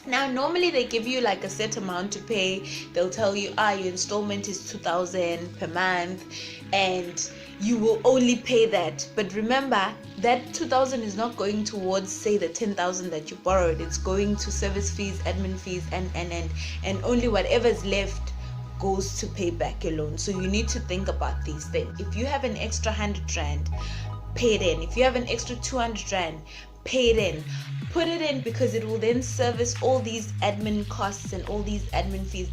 Now, normally they give you like a set amount to pay. They'll tell you, your installment is 2,000 per month, and you will only pay that. But remember, that 2,000 is not going towards, say, the 10,000 that you borrowed. It's going to service fees, admin fees, and only whatever's left goes to pay back your loan. So you need to think about these things. If you have an extra 100 rand, pay it in. If you have an extra 200 rand, pay it in. Put it in, because it will then service all these admin costs and all these admin fees.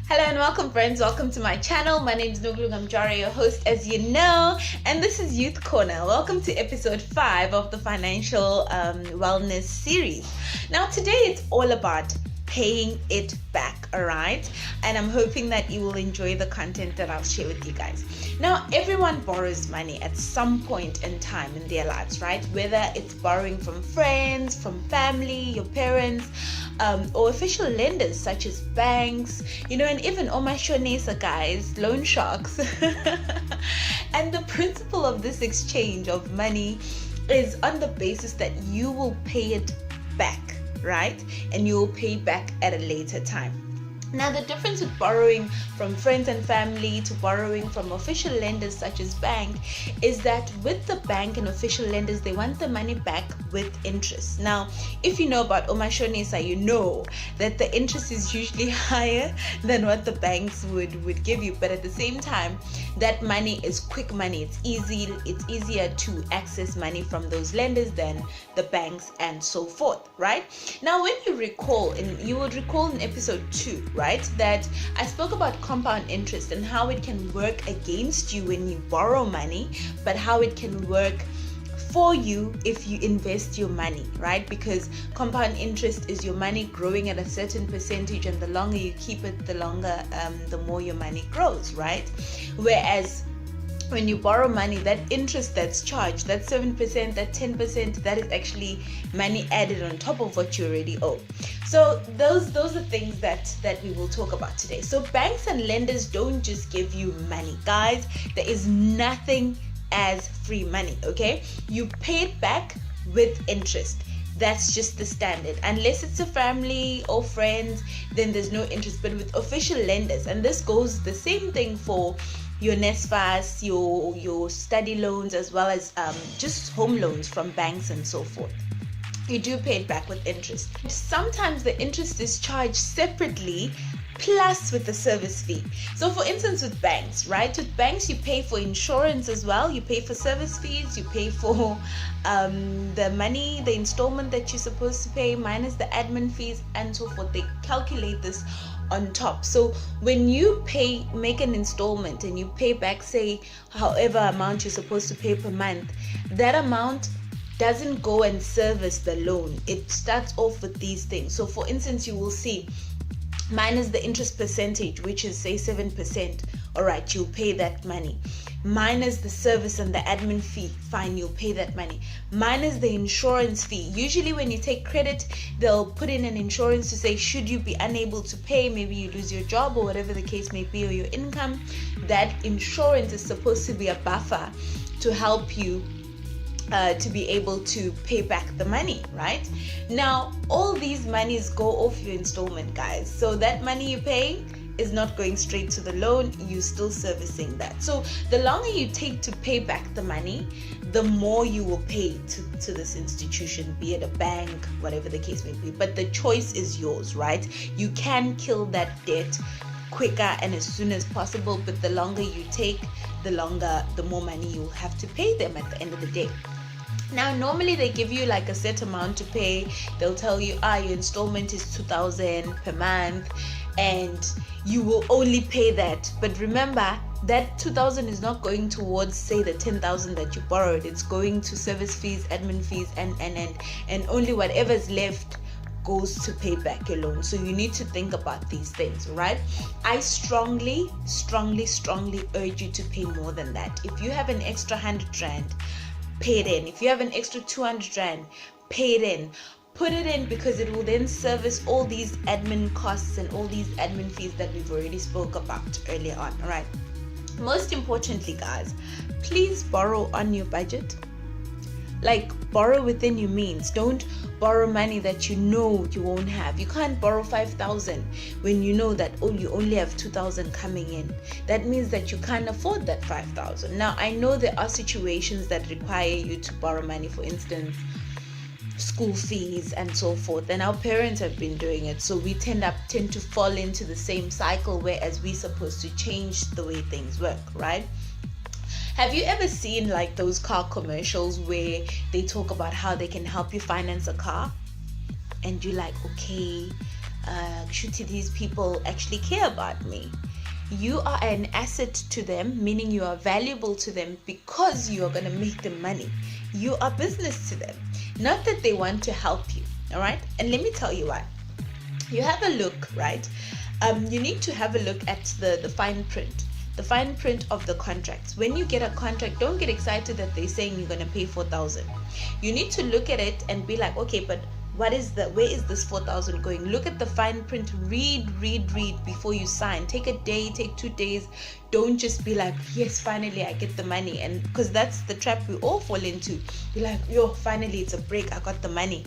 Hello and welcome, friends. Welcome to my channel. My name is Nokulunga, your host, as you know, and this is Youth Corner. Welcome to episode 5 of the financial wellness series. Now, today it's all about paying it back, alright? And I'm hoping that you will enjoy the content that I'll share with you guys. Now, everyone borrows money at some point in time in their lives, right? Whether it's borrowing from friends, from family, your parents, or official lenders such as banks, and even Omashonesa guys, loan sharks. And the principle of this exchange of money is on the basis that you will pay it back, right? And you will pay back at a later time. Now, the difference with borrowing from friends and family to borrowing from official lenders such as bank is that with the bank and official lenders, they want the money back with interest. Now, if you know about Omashonesa, you know that the interest is usually higher than what the banks would give you. But at the same time, that money is quick money. It's easier to access money from those lenders than the banks and so forth, right? Now, when you recall, and you would recall in episode 2, right, that I spoke about compound interest and how it can work against you when you borrow money, but how it can work for you if you invest your money, right? Because compound interest is your money growing at a certain percentage, and the longer you keep it, the more your money grows, right? Whereas when you borrow money, that interest that's charged, that 7%, that 10%, that is actually money added on top of what you already owe. So those are things that we will talk about today. So banks and lenders don't just give you money, guys. There is nothing as free money, okay? You pay it back with interest. That's just the standard. Unless it's a family or friends, then there's no interest. But with official lenders, and this goes the same thing for your NSFAS, your study loans, as well as just home loans from banks and so forth, you do pay it back with interest. Sometimes the interest is charged separately, plus with the service fee. So for instance, with banks, right? With banks, you pay for insurance as well. You pay for service fees. You pay for the money, the installment that you're supposed to pay, minus the admin fees and so forth. They calculate this on top. So when you make an installment and you pay back, say, however amount you're supposed to pay per month, that amount doesn't go and service the loan. It starts off with these things. So for instance, you will see minus the interest percentage, which is say 7%. All right, you'll pay that money. Minus the service and the admin fee, fine, you'll pay that money. Minus the insurance fee. Usually when you take credit, they'll put in an insurance to say, should you be unable to pay, maybe you lose your job or whatever the case may be, or your income, that insurance is supposed to be a buffer to help you to be able to pay back the money, right? Now, all these monies go off your installment, guys. So that money you pay is not going straight to the loan. You're still servicing that. So the longer you take to pay back the money, the more you will pay to this institution, be it a bank, whatever the case may be. But the choice is yours, right? You can kill that debt quicker and as soon as possible, but the longer you take, the more money you'll have to pay them at the end of the day. Now, normally they give you like a set amount to pay. They'll tell you, your installment is 2,000 per month, and you will only pay that. But remember, that 2,000 is not going towards, say, the 10,000 that you borrowed. It's going to service fees, admin fees, and only whatever's left goes to pay back your loan. So you need to think about these things, right? I strongly urge you to pay more than that. If you have an extra 100 rand, pay it in. If you have an extra 200 rand, pay it in. Put it in, because it will then service all these admin costs and all these admin fees that we've already spoke about earlier on. All right. Most importantly, guys, please borrow on your budget. Like, borrow within your means. Don't borrow money that you know you won't have. You can't borrow 5,000 when you know that you only have 2,000 coming in. That means that you can't afford that 5,000. Now, I know there are situations that require you to borrow money, for instance, school fees and so forth, and our parents have been doing it, so we tend to fall into the same cycle, whereas we're supposed to change the way things work, right? Have you ever seen like those car commercials where they talk about how they can help you finance a car, and you're like, okay, should these people actually care about me? You are an asset to them, meaning you are valuable to them because you are going to make them money. You are business to them, not that they want to help you. All right, and let me tell you why. You have a look, right? You need to have a look at the fine print. The fine print of the contracts. When you get a contract, don't get excited that they're saying you're going to pay 4,000. You need to look at it and be like, okay, but where is this 4,000 going? Look at the fine print, read before you sign. Take a day, take 2 days. Don't just be like, yes, finally I get the money. And because that's the trap we all fall into. You're like, yo, finally it's a break, I got the money.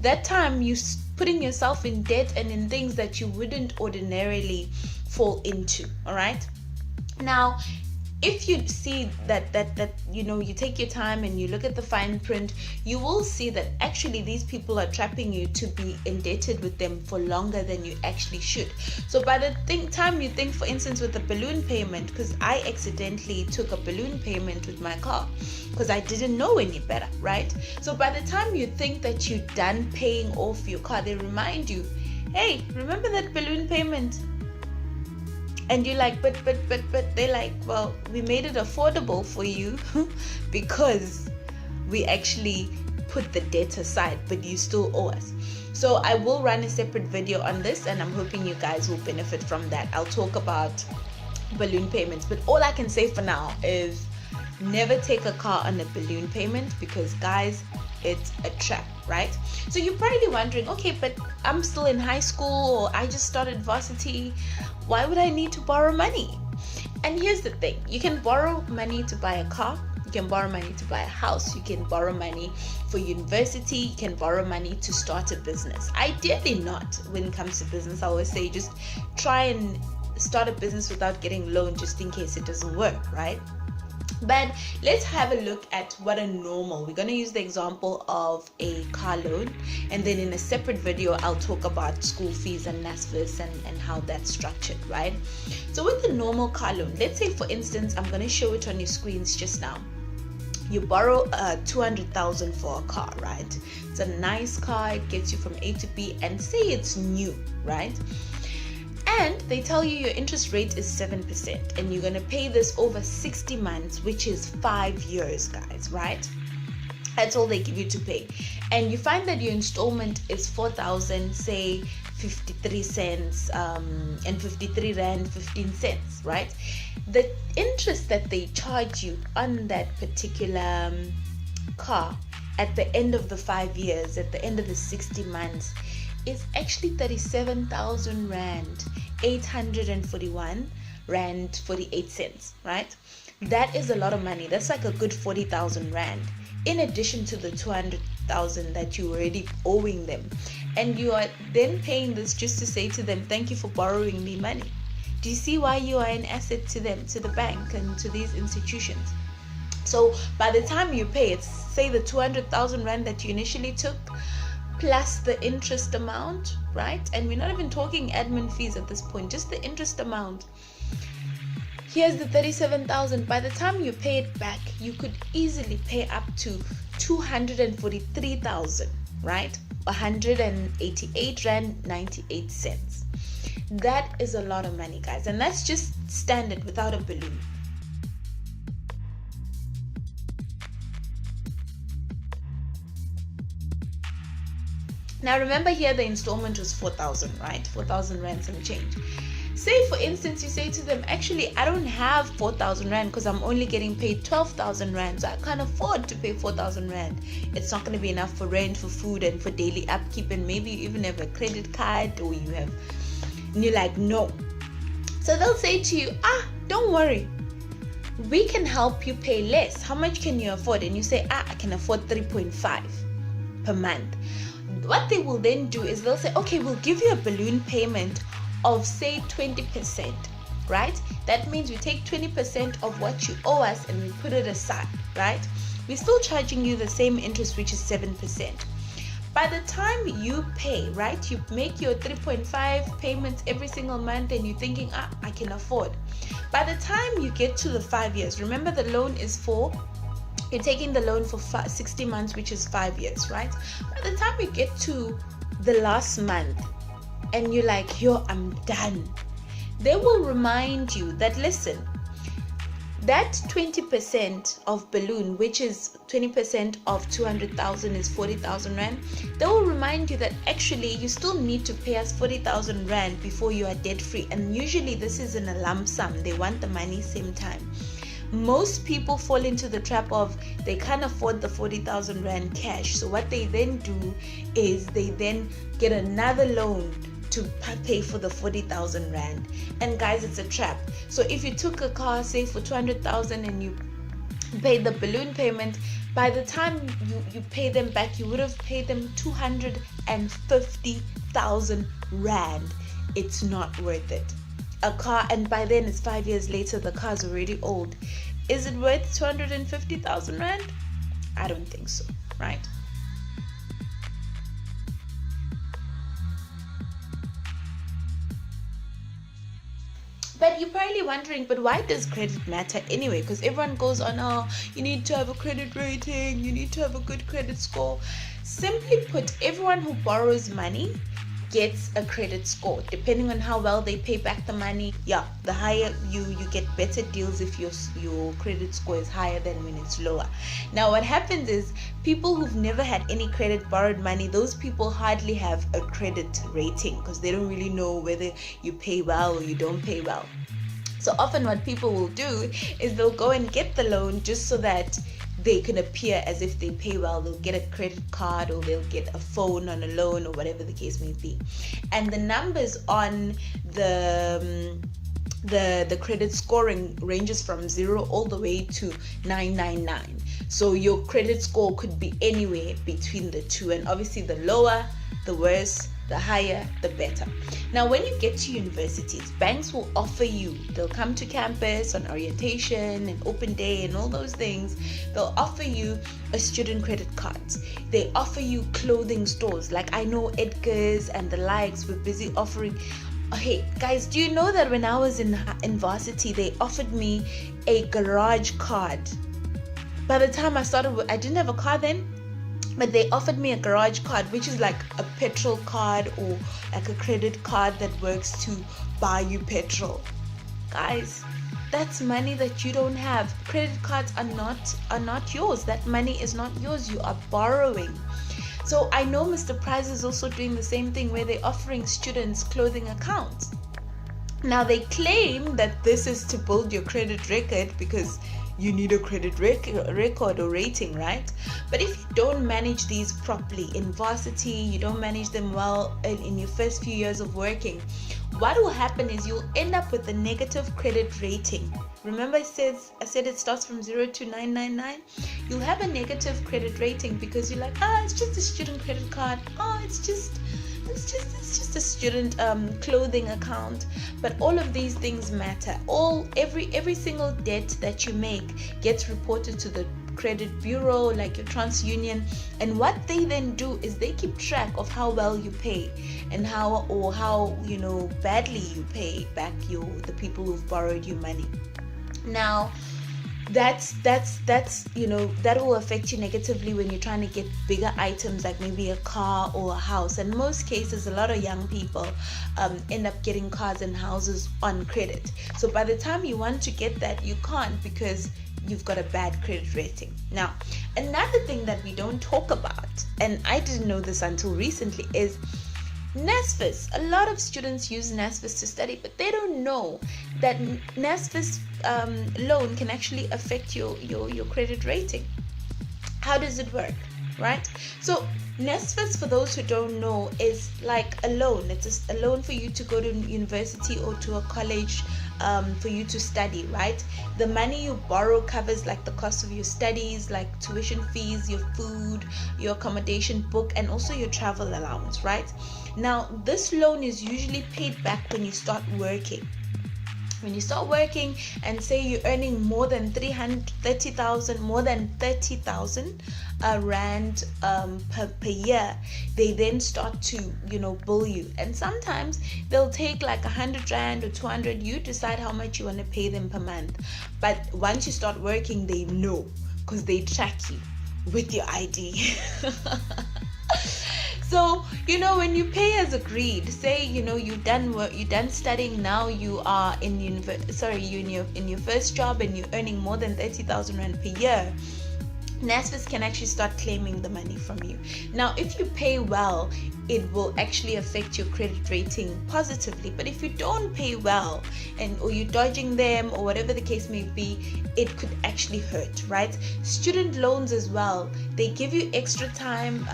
That time you putting yourself in debt and in things that you wouldn't ordinarily fall into. All right. Now, if you see that you take your time and you look at the fine print, you will see that actually these people are trapping you to be indebted with them for longer than you actually should. So by the time you think, for instance, with the balloon payment, because I accidentally took a balloon payment with my car because I didn't know any better, right? So by the time you think that you're done paying off your car, they remind you, hey, remember that balloon payment? And you're like, but they're like, well, we made it affordable for you because we actually put the debt aside, but you still owe us. So I will run a separate video on this, and I'm hoping you guys will benefit from that. I'll talk about balloon payments, but all I can say for now is never take a car on a balloon payment, because guys, it's a trap, right? So you're probably wondering, okay, but I'm still in high school, or I just started varsity. Why would I need to borrow money? And here's the thing. You can borrow money to buy a car. You can borrow money to buy a house. You can borrow money for university. You can borrow money to start a business. Ideally not when it comes to business. I always say just try and start a business without getting loan, just in case it doesn't work, right? But let's have a look at what a normal. We're going to use the example of a car loan, and then in a separate video I'll talk about school fees and NSFAS and how that's structured, right? So with a normal car loan, let's say for instance, I'm going to show it on your screens just now. You borrow 200,000 for a car, right? It's a nice car, it gets you from A to B, and say it's new, right? And they tell you your interest rate is 7%, and you're going to pay this over 60 months, which is 5 years, guys, right? That's all they give you to pay. And you find that your installment is 4,000, say 53 cents, and 53 rand 15 cents, right? The interest that they charge you on that particular car at the end of the 5 years, at the end of the 60 months, is actually 37,000 rand, 841 rand 48 cents, right? That is a lot of money. That's like a good 40,000 rand, in addition to the 200,000 that you already owing them. And you are then paying this just to say to them, thank you for borrowing me money. Do you see why you are an asset to them, to the bank and to these institutions? So by the time you pay, it's say the 200,000 rand that you initially took, plus the interest amount, right? And we're not even talking admin fees at this point, just the interest amount. Here's the 37,000. By the time you pay it back, you could easily pay up to 243,000, right? 188 rand 98 cents. That is a lot of money, guys, and that's just standard without a balloon. Now remember here the installment was 4,000, right? 4,000 rand some change. Say for instance you say to them, actually I don't have 4,000 rand because I'm only getting paid 12,000 rand, so I can't afford to pay 4,000 rand. It's not going to be enough for rent, for food, and for daily upkeep, and maybe you even have a credit card, or you have, and you're like, no. So they'll say to you, don't worry, we can help you pay less. How much can you afford? And you say, I can afford 3.5 per month. What they will then do is they'll say, okay, we'll give you a balloon payment of say 20%, right? That means we take 20% of what you owe us and we put it aside, right? We're still charging you the same interest, which is 7%. By the time you pay, right, you make your 3.5 payments every single month and you're thinking, I can afford. By the time you get to the 5 years, remember the loan is you're taking the loan for 60 months, which is 5 years, right? By the time you get to the last month and you're like, I'm done, they will remind you that, listen, that 20% of balloon, which is 20% of 200,000 is 40,000 rand, they will remind you that actually you still need to pay us 40,000 rand before you are debt free. And usually this is in a lump sum. They want the money same time. Most people fall into the trap of they can't afford the 40,000 rand cash. So what they then do is they then get another loan to pay for the 40,000 rand. And guys, it's a trap. So if you took a car, say for 200,000 and you paid the balloon payment, by the time you pay them back, you would have paid them 250,000 rand. It's not worth it. A car, and by then it's 5 years later, the car's already old. Is it worth 250,000 rand? I don't think so, right? But you're probably wondering, but why does credit matter anyway? Because everyone goes on, you need to have a credit rating, you need to have a good credit score. Simply put, everyone who borrows money gets a credit score. Depending on how well they pay back the money, the higher you get better deals if your credit score is higher than when it's lower. Now what happens is people who've never had any credit, borrowed money, those people hardly have a credit rating because they don't really know whether you pay well or you don't pay well. So often what people will do is they'll go and get the loan just so that they can appear as if they pay well. They'll get a credit card or they'll get a phone on a loan or whatever the case may be. And the numbers on the credit scoring ranges from 0 all the way to 999. So your credit score could be anywhere between the two, and obviously the lower, the worse, the higher, the better. Now, when you get to universities, banks will offer you, they'll come to campus on orientation and open day and all those things. They'll offer you a student credit cards. They offer you clothing stores. Like I know Edgar's and the likes were busy offering. Hey guys, do you know that when I was in varsity, they offered me a garage card? By the time I started, I didn't have a car then, but they offered me a garage card, which is like a petrol card or like a credit card that works to buy you petrol. Guys, that's money that you don't have. Credit cards are not yours. That money is not yours. You are borrowing. So I know Mr. Price is also doing the same thing where they're offering students clothing accounts. Now they claim that this is to build your credit record because you need a credit record or rating, right? But if you don't manage these properly in varsity, you don't manage them well in your first few years of working, what will happen is you'll end up with a negative credit rating. Remember I said it starts from 0 to 999? You'll have a negative credit rating because you're like, it's just a student credit card. It's just a student clothing account. But all of these things matter. Every single debt that you make gets reported to the credit bureau, like your TransUnion, and what they then do is they keep track of how well you pay and how badly you pay back the people who've borrowed you money. Now that will affect you negatively when you're trying to get bigger items like maybe a car or a house. In most cases, a lot of young people end up getting cars and houses on credit. So by the time you want to get that, you can't because you've got a bad credit rating. Now, another thing that we don't talk about, and I didn't know this until recently, is NSFAS. A lot of students use NSFAS to study, but they don't know that NSFAS loan can actually affect your credit rating. How does it work? right? So NSFAS, for those who don't know, is like a loan. It's a loan for you to go to university or to a college, for you to study, right? The money you borrow covers like the cost of your studies, like tuition fees, your food, your accommodation, book, and also your travel allowance, right? Now, this loan is usually paid back when you start working. When you start working and say you're earning more than 330,000, more than 30,000 rand per year, they then start to, bill you. And sometimes they'll take like 100 rand or 200. You decide how much you want to pay them per month. But once you start working, they know, because they track you with your ID. So, when you pay as agreed, say, you've done work, you're done studying, now you are in your first job and you're earning more than 30,000 rand per year, NSFAS can actually start claiming the money from you. Now, if you pay well, it will actually affect your credit rating positively. But if you don't pay well, or you're dodging them, or whatever the case may be, it could actually hurt, right? Student loans as well, they give you extra time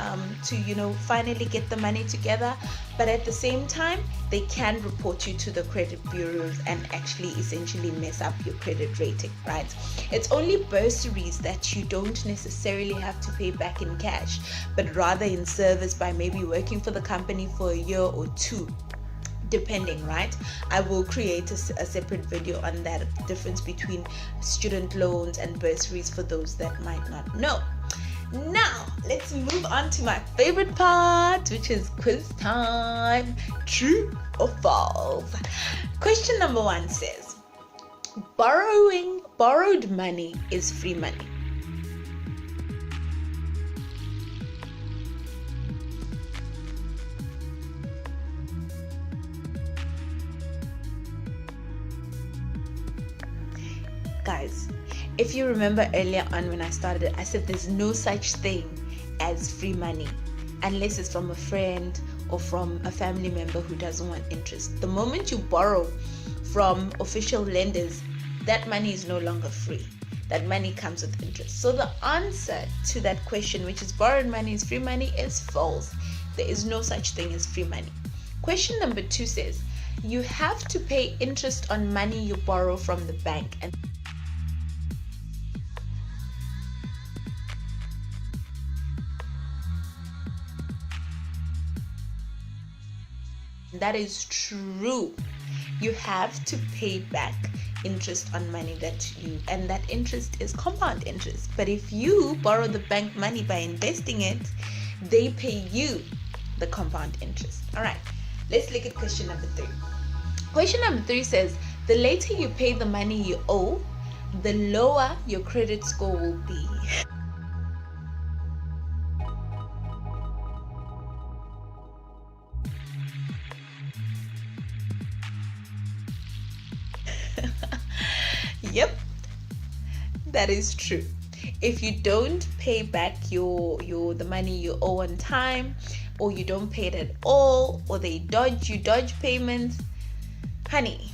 to finally get the money together, but at the same time they can report you to the credit bureaus and actually essentially mess up your credit rating, right? It's only bursaries that you don't necessarily have to pay back in cash, but rather in service by maybe working for the company for a year or two, depending, right? I will create a separate video on that difference between student loans and bursaries for those that might not know. Now, let's move on to my favorite part, which is quiz time. True or false? Question number 1 says, borrowed money is free money. Guys, if you remember earlier on when I started, I said there's no such thing as free money unless it's from a friend or from a family member who doesn't want interest. The moment you borrow from official lenders, that money is no longer free. That money comes with interest. So the answer to that question, which is borrowed money is free money, is false. There is no such thing as free money. Question number 2 says, you have to pay interest on money you borrow from the bank, and that is true. You have to pay back interest on money and that interest is compound interest. But if you borrow the bank money by investing it, they pay you the compound interest. All right, let's look at question number 3. Question number 3 says, the later you pay the money you owe, the lower your credit score will be. Yep, that is true. If you don't pay back the money you owe on time, or you don't pay it at all, or you dodge payments, honey,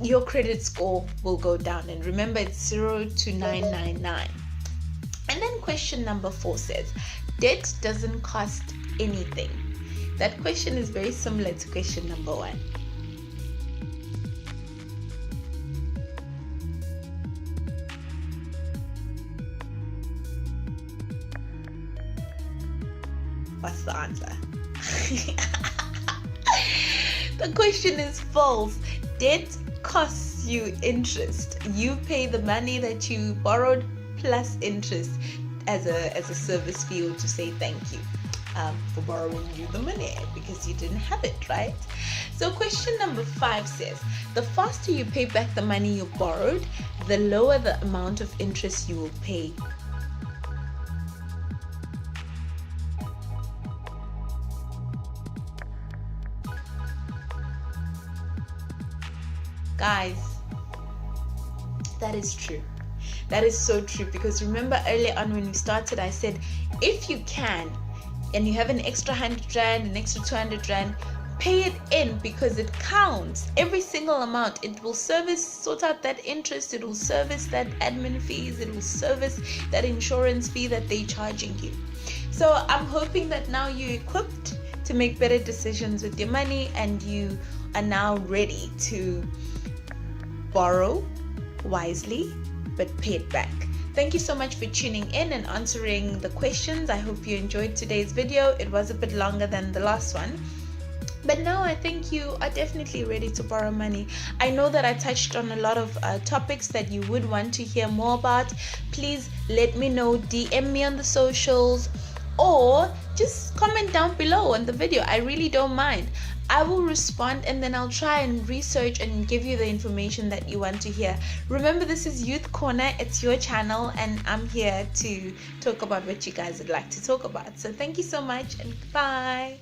your credit score will go down. And remember, it's 0 to 999. And then question number 4 says, debt doesn't cost anything. That question is very similar to question number 1. What's the answer? The question is false. Debt costs you interest. You pay the money that you borrowed plus interest as a service fee, or to say thank you for borrowing you the money because you didn't have it, right? So question number 5 says, the faster you pay back the money you borrowed, the lower the amount of interest you will pay. Guys, that is true. That is so true, because remember earlier on when we started, I said if you can and you have an extra 100 rand, an extra 200 rand, pay it in, because it counts. Every single amount, it will sort out that interest, it will service that admin fees, it will service that insurance fee that they're charging you. So I'm hoping that now you're equipped to make better decisions with your money, and you are now ready to borrow wisely but pay it back. Thank you so much for tuning in and answering the questions. I hope you enjoyed today's video. It was a bit longer than the last one, but now I think you are definitely ready to borrow money. I know that I touched on a lot of topics that you would want to hear more about. Please let me know, DM me on the socials, or just comment down below on the video. I really don't mind. I will respond, and then I'll try and research and give you the information that you want to hear. Remember, this is Youth Corner. It's your channel, and I'm here to talk about what you guys would like to talk about. So thank you so much, and bye.